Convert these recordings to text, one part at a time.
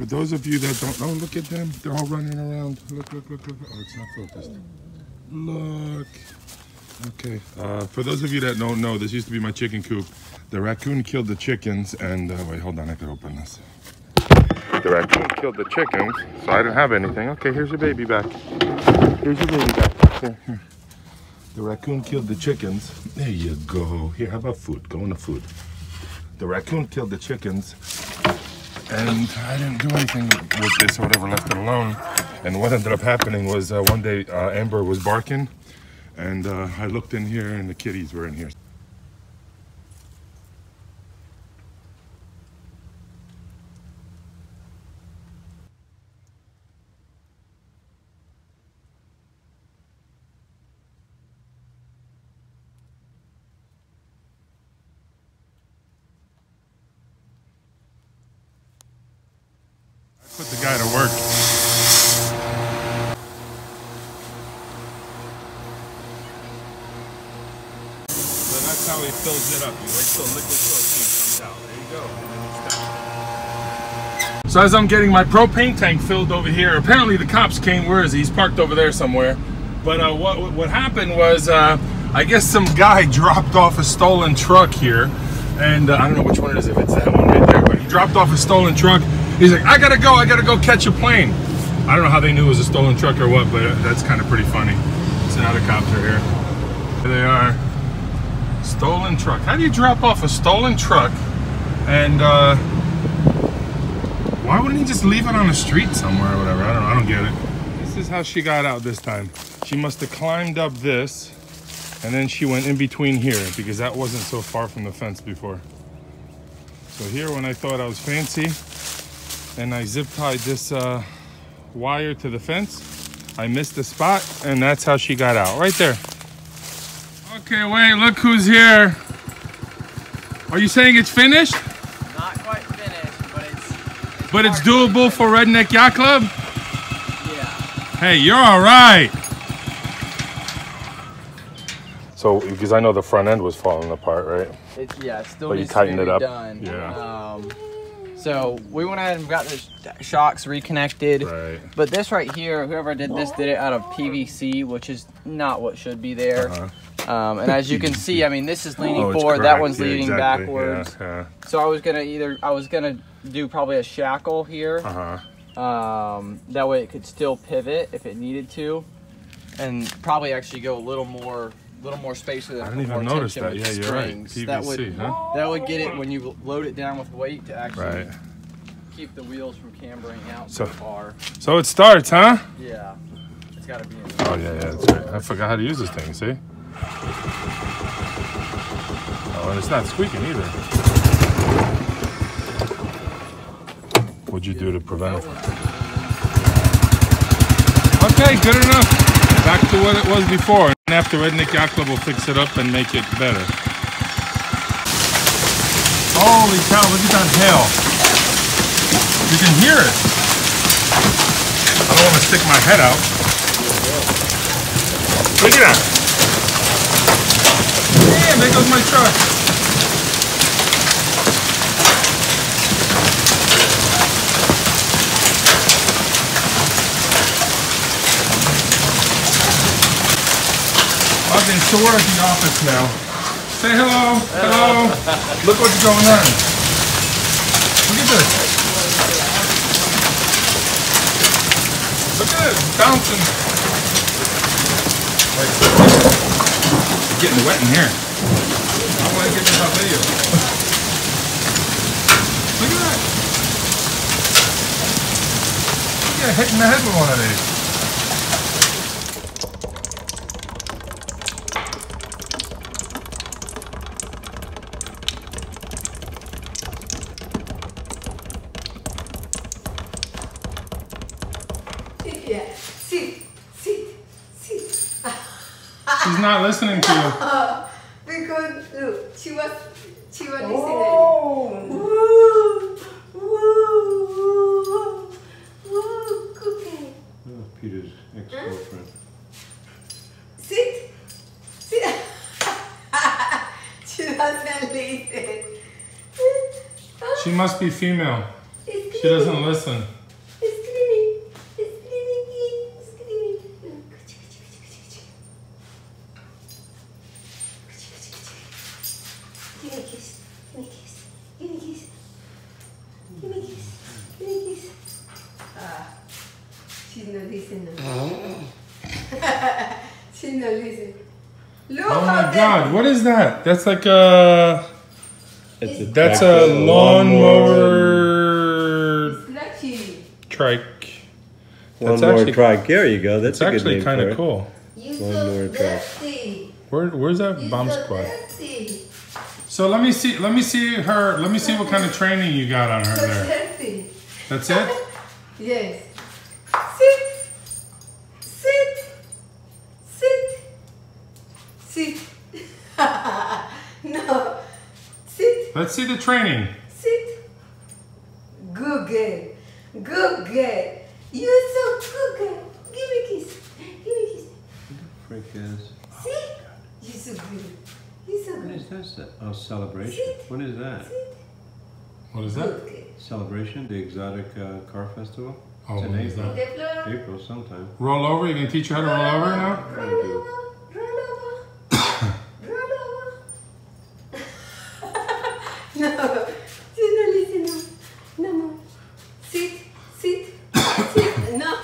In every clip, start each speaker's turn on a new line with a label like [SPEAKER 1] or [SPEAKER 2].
[SPEAKER 1] For those of you that don't know, look at them. They're all running around. Look. Oh, it's not focused. Look. Okay. For those of you that don't know, this used to be my chicken coop. The raccoon killed the chickens, and wait, hold on, I could open this. The raccoon killed the chickens, so I didn't have anything. Okay, here's your baby back. Here's your baby back. Here. The raccoon killed the chickens. There you go. Here, how about food? Go on the food. The raccoon killed the chickens, and I didn't do anything with this or whatever, left it alone. And what ended up happening was one day Amber was barking, and I looked in here and the kitties were in here. Put the guy to work. So that's how he fills it up. He waits till liquid propane comes out. There you go. So as I'm getting my propane tank filled over here, apparently the cops came. Where is he? He's parked over there somewhere. But what happened was, I guess some guy dropped off a stolen truck here. And I don't know which one it is, if it's that one right there. But he dropped off a stolen truck. He's like, I gotta go catch a plane. I don't know how they knew it was a stolen truck or what, but that's kind of pretty funny. So now the cops are here. Here they are. Stolen truck. How do you drop off a stolen truck? And why wouldn't he just leave it on the street somewhere or whatever? I don't get it. This is how she got out this time. She must have climbed up this, and then she went in between here, because that wasn't so far from the fence before. So here, when I thought I was fancy, and I zip tied this wire to the fence, I missed the spot, and that's how she got out, right there. Okay, wait, look who's here. Are you saying it's finished?
[SPEAKER 2] Not quite finished,
[SPEAKER 1] but it's doable for Redneck Yacht Club?
[SPEAKER 2] Yeah.
[SPEAKER 1] Hey, you're all right. So, because I know the front end was falling apart, right?
[SPEAKER 2] It still
[SPEAKER 1] but
[SPEAKER 2] needs
[SPEAKER 1] you tightened
[SPEAKER 2] to be
[SPEAKER 1] it up.
[SPEAKER 2] redone.
[SPEAKER 1] Yeah.
[SPEAKER 2] So we went ahead and got the shocks reconnected.
[SPEAKER 1] Right.
[SPEAKER 2] But this right here, whoever did this did it out of PVC, which is not what should be there. And as you can see, I mean, this is leaning forward. That one's leaning backwards.
[SPEAKER 1] Yeah.
[SPEAKER 2] So I was gonna do probably a shackle here. That way it could still pivot if it needed to, and probably actually go a little more space with it.
[SPEAKER 1] I didn't even notice that. Yeah, you're right. PVC,
[SPEAKER 2] that would get it when you load it down with weight to actually
[SPEAKER 1] right.
[SPEAKER 2] keep the wheels from cambering out so far.
[SPEAKER 1] So it starts, huh?
[SPEAKER 2] Yeah, it's got to be in
[SPEAKER 1] there. Oh yeah, that's right. I forgot how to use this thing. See? Oh, and it's not squeaking either. What'd you do to prevent it? Okay, good enough. Back to what it was before. And after Redneck Yacht Club will fix it up and make it better. Holy cow, look at that hail. You can hear it. I don't want to stick my head out. Look at that. Damn, there goes my truck. Okay, so we're at the office now. Say hello. Hello. Look what's going on. Look at this. Look at it. It's bouncing. It's getting wet in here. I want to get this on video. Look at that. Look at hitting the head with one of these. She's not listening to you.
[SPEAKER 3] Because look, she was listening. Woo, woo, woo, woo, cookie.
[SPEAKER 1] Oh, Peter's ex-girlfriend.
[SPEAKER 3] Sit. She doesn't listen.
[SPEAKER 1] She must be female.
[SPEAKER 3] It's
[SPEAKER 1] She doesn't listen.
[SPEAKER 3] It's cleaning. It's cleaning. It's cleaning. Give me a kiss. Give me a kiss. Give me a kiss. Give me a kiss. Give me a kiss. Ah, she's not listening. She's not listening. Look
[SPEAKER 1] Oh my
[SPEAKER 3] how
[SPEAKER 1] God! What is that? That's like a. That's a lawnmower
[SPEAKER 3] Scratchy.
[SPEAKER 1] trike.
[SPEAKER 4] One
[SPEAKER 1] That's
[SPEAKER 4] more
[SPEAKER 1] actually-
[SPEAKER 4] trike. There you go. That's
[SPEAKER 1] It's
[SPEAKER 4] a good
[SPEAKER 1] actually
[SPEAKER 4] name
[SPEAKER 1] kind
[SPEAKER 4] for
[SPEAKER 1] of
[SPEAKER 4] it.
[SPEAKER 1] cool.
[SPEAKER 3] You
[SPEAKER 4] One
[SPEAKER 3] so
[SPEAKER 4] more try.
[SPEAKER 3] dirty.
[SPEAKER 1] Where's that
[SPEAKER 3] You
[SPEAKER 1] bomb
[SPEAKER 3] so
[SPEAKER 1] squad?
[SPEAKER 3] dirty.
[SPEAKER 1] So let me see her. Let me see what kind of training you got on her
[SPEAKER 3] So
[SPEAKER 1] there.
[SPEAKER 3] dirty.
[SPEAKER 1] That's it.
[SPEAKER 3] Yes. Sit. Sit. Sit. Sit. No. Sit.
[SPEAKER 1] Let's see the training.
[SPEAKER 3] Sit. Good girl. Good girl. You're so good girl. Give me a kiss. Give me a kiss.
[SPEAKER 4] Frick is.
[SPEAKER 3] See? You're so good. You're so
[SPEAKER 4] What
[SPEAKER 3] good.
[SPEAKER 4] is this? Oh, celebration.
[SPEAKER 3] Sit.
[SPEAKER 4] What is that?
[SPEAKER 3] Sit.
[SPEAKER 1] What is that?
[SPEAKER 3] Good girl.
[SPEAKER 4] Celebration, the exotic car festival.
[SPEAKER 1] Oh,
[SPEAKER 4] It's in
[SPEAKER 1] what is
[SPEAKER 4] April.
[SPEAKER 1] that?
[SPEAKER 3] The floor.
[SPEAKER 4] April sometime.
[SPEAKER 1] Roll over. You gonna teach her how to roll over now?
[SPEAKER 3] Roll over. Roll over. Roll over. No. She's not listening. No more. Sit. Sit. Sit. No.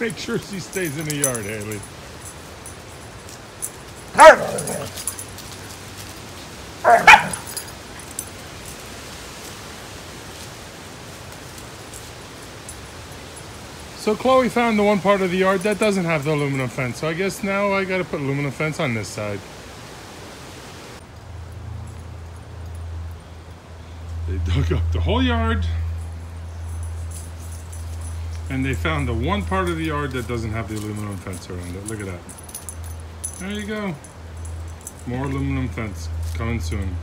[SPEAKER 1] Make sure she stays in the yard, Haley. So Chloe found the one part of the yard that doesn't have the aluminum fence. So I guess now I gotta put aluminum fence on this side. They dug up the whole yard. And they found the one part of the yard that doesn't have the aluminum fence around it. Look at that. There you go. More aluminum fence coming soon.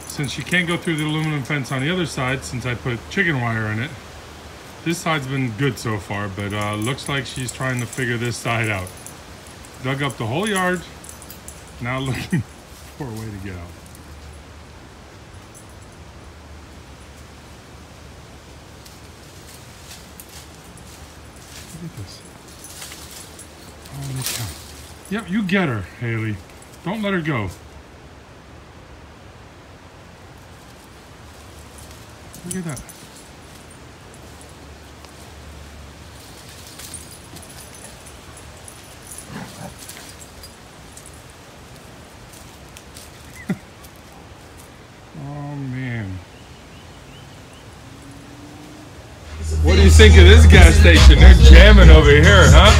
[SPEAKER 1] Since you can't go through the aluminum fence on the other side, since I put chicken wire in it, this side's been good so far, but looks like she's trying to figure this side out. Dug up the whole yard. Now looking for a way to get out. Look at this. Holy cow. Yep, you get her, Haley. Don't let her go. Look at that. Oh man. What do you think of this gas station? They're jamming over here, huh?